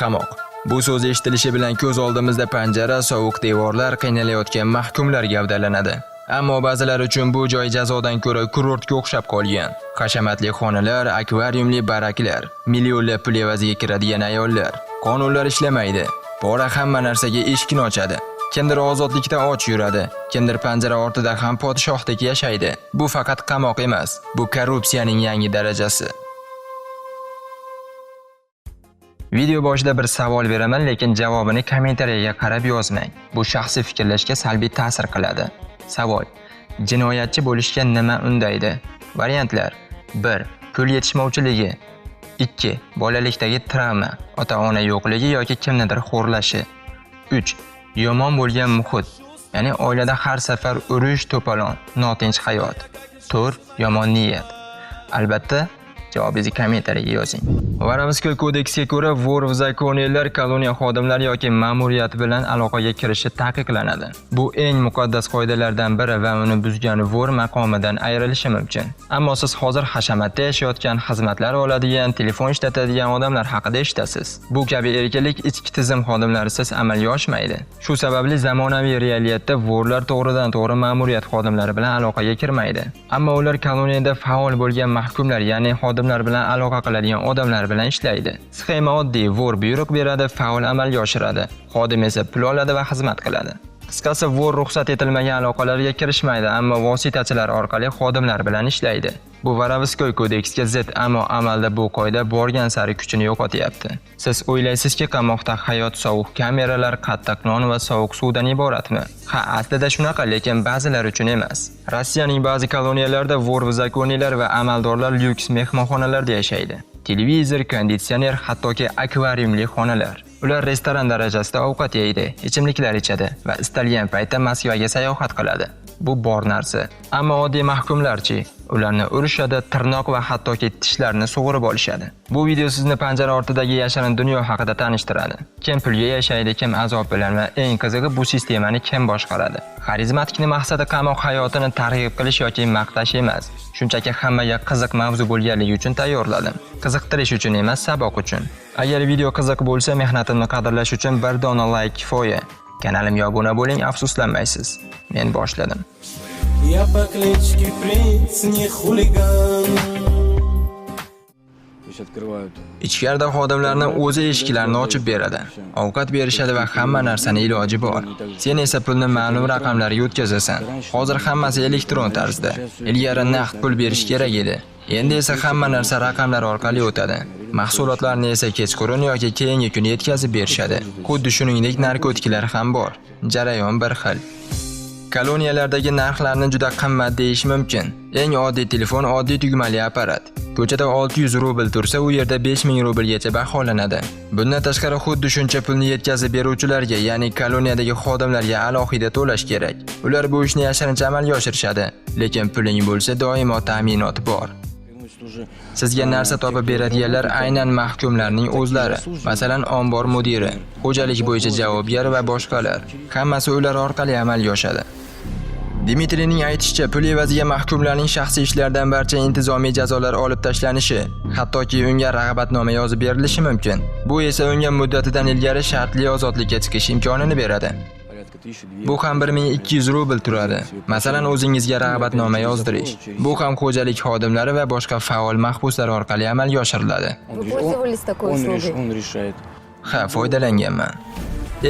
Qamoq. Bu so'z eshitilishi bilan ko'z oldimizda panjara, sovuq devorlar, qiynalayotgan mahkumlar gavdalanadi. Ammo ba'zilar uchun bu joy jazodan ko'ra kurortga o'xshab qolgan. Hashamatli xonalar, akvariumli baraklar, millionlab pul evaziga kiradigan ayollar. Qonunlar ishlamaydi. Pora hamma narsaga eshikni ochadi. Kimdir ozodlikda och yuradi, kimdir panjara ortida ham podshohdek yashaydi. Bu faqat qamoq emas, bu korrupsiyaning yangi darajasi. Video boshida bir savol beraman, lekin javobini kommentariyaga qarab yozmang. Bu shaxsiy fikrlashga salbiy ta'sir qiladi. Savol: jinoyatchi bo'lishga nima undaydi? Variantlar: 1. Pul yetishmovchiligi. 2. Bolalikdagi travma, ota-ona yo'qligi yoki kimnidir xo'rlashi. 3. Yomon bo'lgan muhit, ya'ni oilada har safar urush, to'polon, notinch hayot. 4. Yomon niyat. Albatta, javobingizni kommentariyaga yozing. Varamskiy kodeksiga ko'ra, vor va zakoniylar koloniya xodimlari yoki ma'muriyat bilan aloqaga kirishi taqiqlanadi. Bu eng muqaddas qoidalardan biri va uni buzgan vor maqomidan ayrilishi mumkin. Ammo siz hozir hashamatda yashayotgan, xizmatlar oladigan, telefon ishlatadigan odamlar haqida eshitasiz. Bu kabi erkinlik ichki tizim xodimlarisiz amalga oshmaydi. Shu sababli zamonaviy realiyatda vorlar to'g'ridan-to'g'ri ma'muriyat xodimlari bilan aloqaga kirmaydi. Ammo ular koloniyada faol bo'lgan mahkumlar, ya'ni xodimlar bilan aloqa qiladigan odamlar bilan ishlaydi. Sxema oddiy: vor buyruq beradi, faol amalga oshiradi. Xodim esa pul oladi va xizmat qiladi. Qisqasi, vor ruxsat etilmagan aloqalarga kirishmaydi, ammo vositachilar orqali xodimlar bilan ishlaydi. Bu Varamskiy kodeksiga zid, ammo amalda bu qoida borgan sari kuchini yo'qotyapti. Siz o'ylaysizki, qamoqda hayot sovuq kameralar, qattiq non va sovuq suvdan iboratmi? Ha, aslida shunaqa, lekin ba'zilar uchun emas. Rossiyaning ba'zi koloniyalarida vor va zakoniylar va amaldorlar lyuks mehmonxonalarda yashaydi. Televizor, konditsioner, hattoki akvariumli xonalar. Ular restoran darajasida ovqat yeydi, ichimliklar ichadi va istalgan paytda Moskvaga sayohat qiladi. Bu bor narsa. Ammo oddiy mahkumlarchi, ularni urishadi, tirnoq va hattoki tishlarini sug'urib olishadi. Bu video sizni panjara ortidagi yashirin dunyo haqida tanishtiradi. Kim pulga yashaydi, kim azob bilan va eng qizig'i, bu sistemani kim boshqaradi. Xarizmatikning maqsadi qamoq hayotini targ'ib qilish yoki maqtash emas. Shunchaki hammaga qiziq mavzu bo'lganligi uchun tayyorladim. Qiziqtirish uchun emas, saboq uchun. Agar video qiziq bo'lsa, mehnatimni qadrlash uchun bir dona like kifoya. Kanalimga obuna bo'ling, afsuslanmaysiz. Men boshladim. Я по кличке Принц, не хулиган. Ichkarida xodimlarning o'zi eshiklarni ochib beradi. Ovqat berishadi va hamma narsaning iloji bor. Sen esa pulni ma'lum raqamlarga o'tkazasan. Hozir hammasi elektron tarzda. Ilgari naqd pul berish kerak edi. Endi esa hamma narsa raqamlar orqali o'tadi. Mahsulotlarni esa kechqurun yoki keyingi kun yetkazib berishadi. Xuddi shuningdek narkotiklar ham bor. Jarayon bir xil. Koloniyalardagi narxlarni juda qimmat deyish mumkin. Eng oddiy telefon oddiy tugmali apparat. Ko'chada 600 rubl tursa, u yerda 5000 rublgacha baholanadi. Bundan tashqari xuddi shuncha pulni yetkazib beruvchilarga, ya'ni koloniyadagi xodimlarga alohida to'lash kerak. Ular bu ishni yashirincha amalga oshirishadi, lekin puling bo'lsa doimo ta'minot bor. Sizga narsa topib beradiganlar aynan mahkumlarning o'zlari, masalan, ombor mudiri, xo'jalik bo'yicha javobgar va boshqalar. Hammasi ular orqali amalga oshadi. Dmitriyning aytishicha, pul evaziga mahkumlarning shaxsiy ishlaridan barcha intizomiy jazolar olib tashlanishi, hattoki unga rag'batnoma yozib berilishi mumkin. Bu esa unga muddatidan ilgari shartli ozodlikka chiqish imkonini beradi. Bu ham 1200 rubl turadi. Masalan, o'zingizga rag'batnoma yozdirish. Bu ham xo'jalik xodimlari va boshqa faol mahbuslar orqali amalga oshiriladi. Ha, foydalanganman.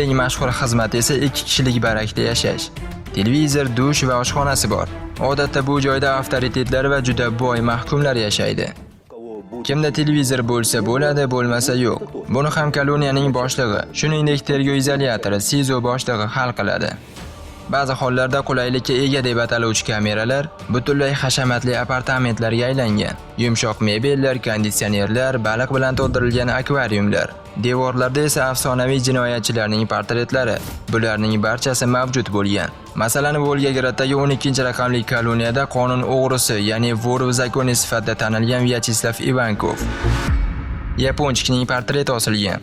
Eng mashhur xizmat esa 2 kishilik barakda yashash. Televizor, dush va oshxonasi bor. Odatda bu joyda avtoritetlar va juda boy mahkumlar yashaydi. Kimda televizor bo'lsa bo'ladi, bo'lmasa yo'q. Buni ham koloniyaning boshlig'i, shuningdek tergov izolyatori, SIZO boshlig'i hal qiladi. Ba'zi hollarda qulaylikka ega deb ataluvchi kameralar butunlay hashamatli apartamentlarga aylangan. Yumshoq mebellar, konditsionerlar, baliq bilan to'ldirilgan akvariumlar. Devorlarda esa afsonaviy jinoyatchilarning portretlari. Bularning barchasi mavjud bo'lgan. Masalan, Volgograd'dagi 12-raqamli koloniyada qonun o'g'risi, ya'ni vor va zakoniy sifatida tanilgan Vyacheslav Ivankov. Yaponchikning portreti osilgan.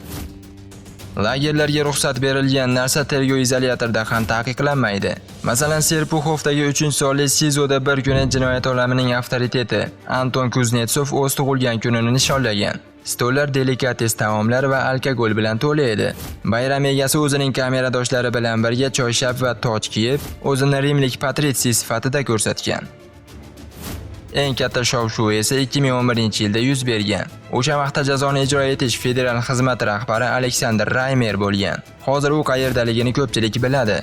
Lagerlarga ruxsat berilgan narsa tergov izolyatorida ham taqiqlanmaydi. Masalan, Serpuxovdagi 3-sonli SIZOda bir kuni jinoyat olamining avtoriteti Anton Kuznetsov o'z tug'ilgan kunini nishonlagan. Stollar delikates taomlar va alkogol bilan to'la edi. Bayram egasi o'zining kameradoshlari bilan birga choyshab va toj kiyib, o'zini rimlik patritsiy sifatida ko'rsatgan. Eng katta shov-shuv esa 2011-yilda yuz bergan. O'sha vaqtda jazoni ijro etish federal xizmati rahbari Aleksandr Raymer bo'lgan. Hozir u qayerdaligini ko'pchilik biladi.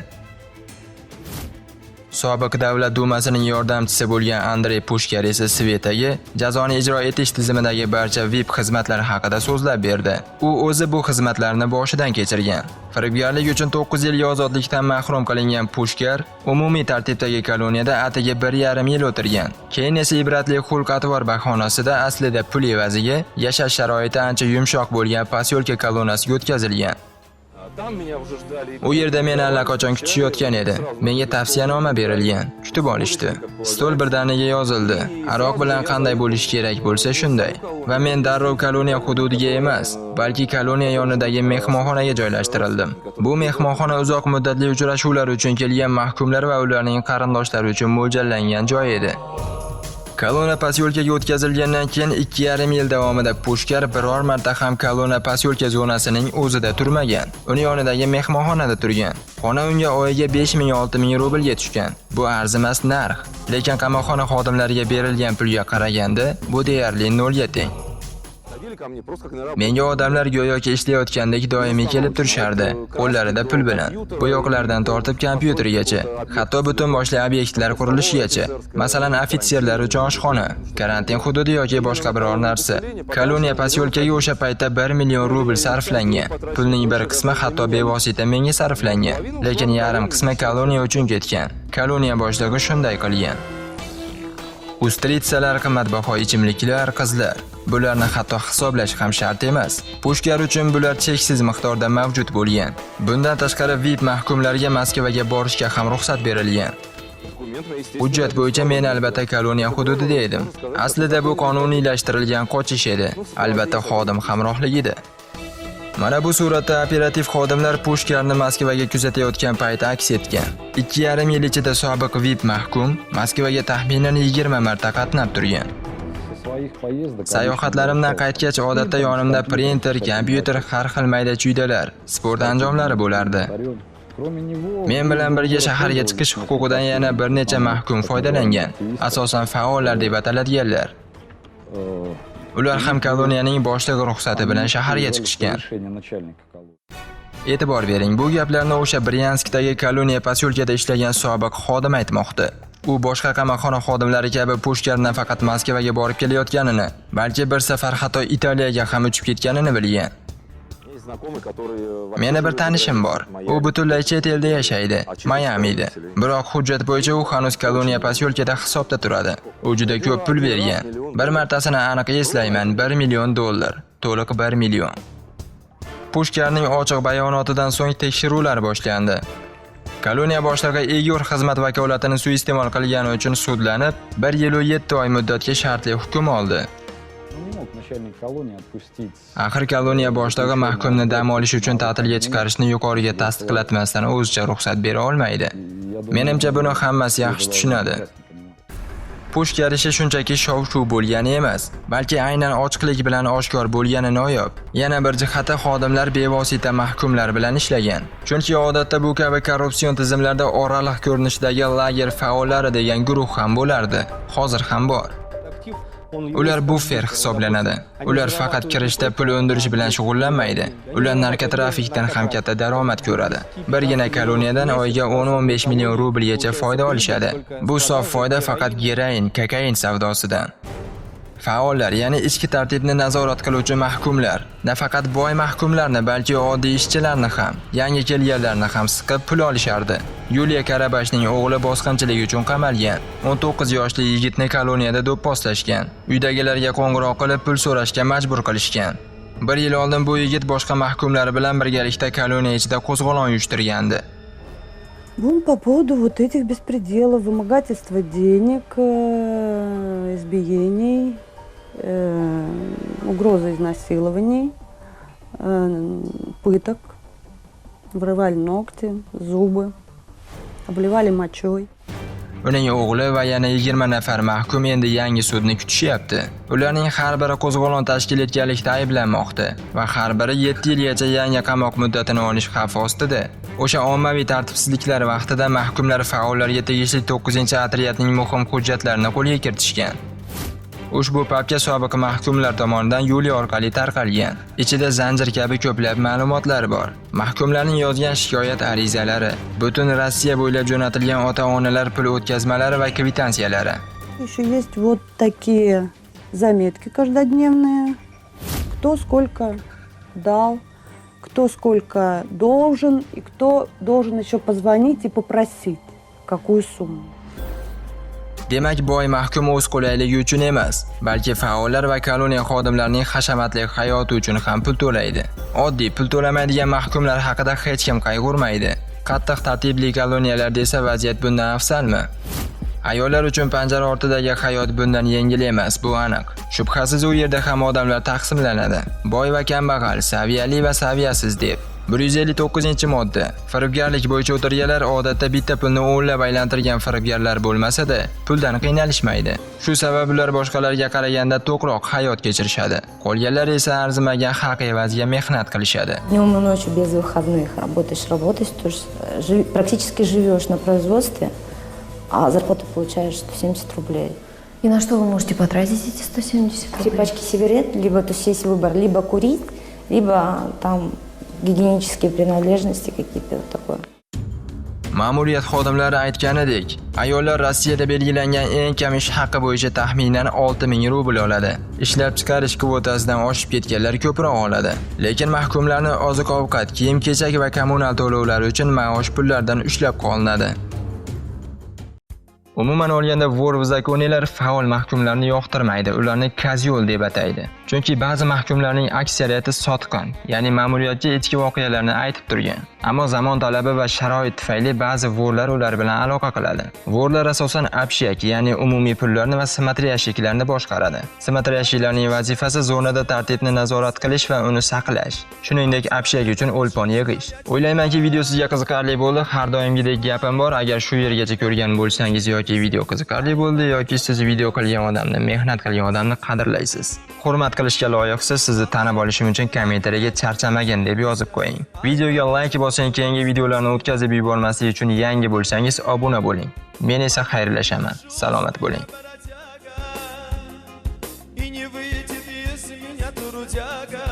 Sobiq davlat dumasining yordamchisi bo'lgan Andrey Pushkar esa Svetaga jazoni ijro etish tizimidagi barcha VIP xizmatlar haqida so'zlab berdi. U o'zi bu xizmatlarni boshidan kechirgan. Firibgarlik uchun 9 yilga ozodlikdan mahrum qilingan Pushkar umumiy tartibdagi koloniyada atigi 1,5 yil o'tirgan. Keyin esa ibratli xulq-atvor bahonasida aslida pul evaziga yashash sharoiti ancha yumshoq bo'lgan posyolka koloniyasiga o'tkazilgan. U yerda meni allaqachon kutishayotgan edi. Menga tavsiyanoma berilgan. Kutib olishdi. Stol birdaniga yozildi. Aroq bilan qanday bo'lish kerak bo'lsa shunday. Va men darrov koloniya hududiga emas, balki koloniya yonidagi mehmonxonaga joylashtirildim. Bu mehmonxona uzoq muddatli uchrashuvlar uchun kelgan mahkumlar va ularning qarindoshlari uchun mo'ljallangan joy edi. Koloniya posyolkaga o'tkazilgandan keyin 2,5 yil davomida Pushkar biror marta ham koloniya posyolka zonasining o'zida turmagan. Uning yonidagi mehmonxonada turgan. Xona unga oyiga 5,000-6 ming rublga tushgan. Bu arzimas narx. Lekin qamoqxona xodimlariga berilgan pulga qaraganda bu deyarli nolga teng. Menga odamlar go'yoki ishlayotgandek doimiy kelib turishardi, qo'llarida pul bilan. Bo'yoqlardan tortib kompyutergacha, hatto butun boshli obyektlar qurilishigacha. Masalan, ofitserlar uchun oshxona, karantin hududi yoki boshqa biror narsa. Koloniya posyolkaga o'sha paytda 1 million rubl sarflangan. Pulning bir qismi hatto bevosita menga sarflangan, lekin yarim qismi koloniya uchun ketgan. Koloniya boshlig'i shunday qilgan. Ustritsalar, qimmatbaho ichimliklar, qizlar. Bularni hatto hisoblash ham shart emas. Pushkar uchun bular cheksiz miqdorda mavjud bo'lgan. Bundan tashqari VIP mahkumlarga Moskvaga borishga ham ruxsat berilgan. Hujjat bo'yicha men albatta koloniya hududida edim. Aslida bu qonuniylashtirilgan qochish edi. Albatta xodim hamrohligida. Mana bu suratda operativ xodimlar Pushkarni Moskvaga kuzatayotgan payt aks etgan. 2,5 yil ichida sobiq VIP mahkum Moskvaga taxminan 20 marta qatnab turgan. Sayohatlarimdan qaytgach odatda yonimda printer, kompyuter, har xil mayda-chuydalar, sport anjomlari bo'lardi. Men bilan birga shaharga chiqish huquqidan yana bir necha mahkum foydalangan, asosan faollar deb ataladiganlar. Ular ham koloniyaning boshlig'i ruxsati bilan shaharga chiqishgan. E'tibor bering, bu gaplarni o'sha Bryanskdagi koloniya posyolkada ishlagan sobiq xodim aytmoqda. U boshqa qamoqxona xodimlari kabi Pushkar nafaqat Moskvaga borib kelayotganini, balki bir safar hatto Italiyaga ham uchib ketganini bilgan. Meni bir tanishim bor. U butunlay chet elda yashaydi, Mayamida. Biroq hujjat bo'yicha u hanuz koloniya posyolkada hisobda turadi. U juda ko'p pul bergan. Bir martasini aniq eslayman, 1 million dollar. To'liq 1 million. Pushkarning ochiq bayonotidan so'ng tekshiruvlar boshlandi. Koloniya boshlig'i Igor xizmat vakolatini suiiste'mol qilgani uchun sudlanib, 1 yil va 7 oy muddatga shartli hukm oldi. Axir koloniya boshlig'i mahkumni dam olish uchun ta'tilga chiqarishni yuqoriga tasdiqlatmasdan o'zicha ruxsat bera olmaydi. Menimcha buni hammasi yaxshi tushunadi. Pushkar ishi shunchaki shov-shuv bo'lgani emas, balki aynan ochiqlik bilan oshkor bo'lgani noyob. Yana bir jihati xodimlar bevosita mahkumlar bilan ishlagan. Chunki odatda bu kabi korrupsion tizimlarda oraliq ko'rinishdagi lager faollari degan guruh ham bo'lardi. Hozir ham bor. Ular buffer hisoblanadi. Ular faqat kirishda pul undirish bilan shug'ullanmaydi. Ular narkotrafikdan ham katta daromad ko'radi. Birgina koloniyadan oyiga 10-15 million rublgacha foyda olishadi. Bu sof foyda faqat geroin, kokain savdosidan. Faollar, ya'ni ichki tartibni nazorat qiluvchi mahkumlar, nafaqat boy mahkumlarni, balki oddiy ishchilarni ham, yangi kelganlarni ham siqib pul olishardi. Yuliya Karabashning o'g'li bosqinchilik uchun qamalgan. 19 yoshli yigitni koloniyada do'pposlashgan. Uydagilarga qo'ng'iroq qilib pul so'rashga majbur qilishgan. 1 yil oldin bu yigit boshqa mahkumlar bilan birgalikda koloniya ichida qo'zg'olon uyushtirgandi. Ну, по поводу вот этих беспределов, вымогательства денег, избиений, угрозы изнасилований, пыток вырывали ногти, зубы, обливали мочой. Uning o'g'li va yana 20 nafar mahkum endi yangi sudni kutishyapti. Ularning har biri qo'zg'olon tashkil etganlikda ayblanmoqda va har biri 7 yilgacha yangi qamoq muddatini olish xavfi ostida. O'sha ommaviy tartibsizliklar vaqtida mahkumlar faollarga tegishli 9-otryadning muhim hujjatlarini qo'lga kiritishgan. Ushbu papka sobiq mahkumlar tomonidan yo'l orqali tarqalgan. Ichida zanjir kabi ko'plab ma'lumotlar bor. Mahkumlarning yozgan shikoyat arizalari, butun Rossiya bo'ylab jo'natilgan ota-onalar pul o'tkazmalari va kvitantsiyalari. Еще есть вот такие заметки каждодневные. Кто сколько дал, кто сколько должен, и кто должен еще позвонить и попросить, какую сумму. Demak, boy mahkum o'z qulayligi uchun emas, balki faollar va koloniya xodimlarining hashamatli hayoti uchun ham pul to'laydi. Oddiy pul to'lamaydigan mahkumlar haqida hech kim qayg'urmaydi. Qattiq tartibli koloniyalarda esa vaziyat bundan afzalmi? Ayollar uchun panjara ortidagi hayot bundan yengil emas, bu aniq. Shubhasiz u yerda ham odamlar taqsimlanadi. Boy va kambag'al, saviyali va saviyasiz deb. 159-modda. Firibgarlik bo'yicha o'tirganlar odatda bitta pulni o'nlab aylantirgan firibgarlar bo'lmasa-da, puldan qiynalishmaydi. Shu sabab ular boshqalarga qaraganda to'qroq hayot kechirishadi. Qolganlar esa arzimagan haq evaziga mehnat qilishadi. Днем и ночью без выходных работаешь, тоже практически живешь на производстве, а зарплату получаешь 170 рублей. И на что вы можете потратить эти 170 3 рублей? пачки сигарет, либо то есть есть выбор, либо курить, либо там гигиенические принадлежности какие-то вот такое. Ma'muriyat xodimlari aytganidek, ayollar Rossiyada belgilangan eng kam ish haqqi bo'yicha taxminan 6000 rubl oladi. Ishlab chiqarish kvotasidan oshib ketganlar ko'proq oladi. Lekin mahkumlarning oziq-ovqat, kiyim-kechak va kommunal to'lovlari uchun maosh pullardan ushlab qolinadi. Umuman olganda vor va zakoniylar faol mahkumlarni yoqtirmaydi, ularni kazyol deb ataydi. Chunki ba'zi mahkumlarning aksariyati sotqin, ya'ni ma'muriyatga ichki voqealarni aytib turgan. Ammo zamon talabi va sharoit tufayli ba'zi vorlar ular bilan aloqa qiladi. Vorlar asosan общак, ya'ni umumiy pullarni va smatriyashiklarni boshqaradi. Smatriyashiklarning vazifasi zonada tartibni nazorat qilish va uni saqlash. Shuningdek, общак uchun o'lpon yig'ish. O'ylaymanki, video sizga qiziqarli bo'ldi. Har doimgidek gapim bor, agar shu yergacha ko'rgan bo'lsangiz yoki video qiziqarli bo'ldi yoki siz video qilgan odamni, mehnat qilgan odamni qadrlaysiz. Hurmat qilishga loyiqsiz, sizni tanib olishim uchun kommentariyaga charchamagin deb yozib qo'ying. Videoga like bosing, keyingi videolarni o'tkazib yubormaslik uchun yangi bo'lsangiz obuna bo'ling. Men esa xayrlashaman. Salomat bo'ling. И не выйдет из меня трудяга.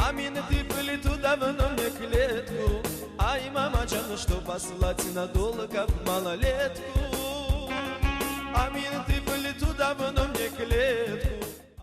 Амина, ты полету давно мне клетку. Ай, мама, Джану, что послать надолго в малолетку. Амина, ты полету давно мне клетку.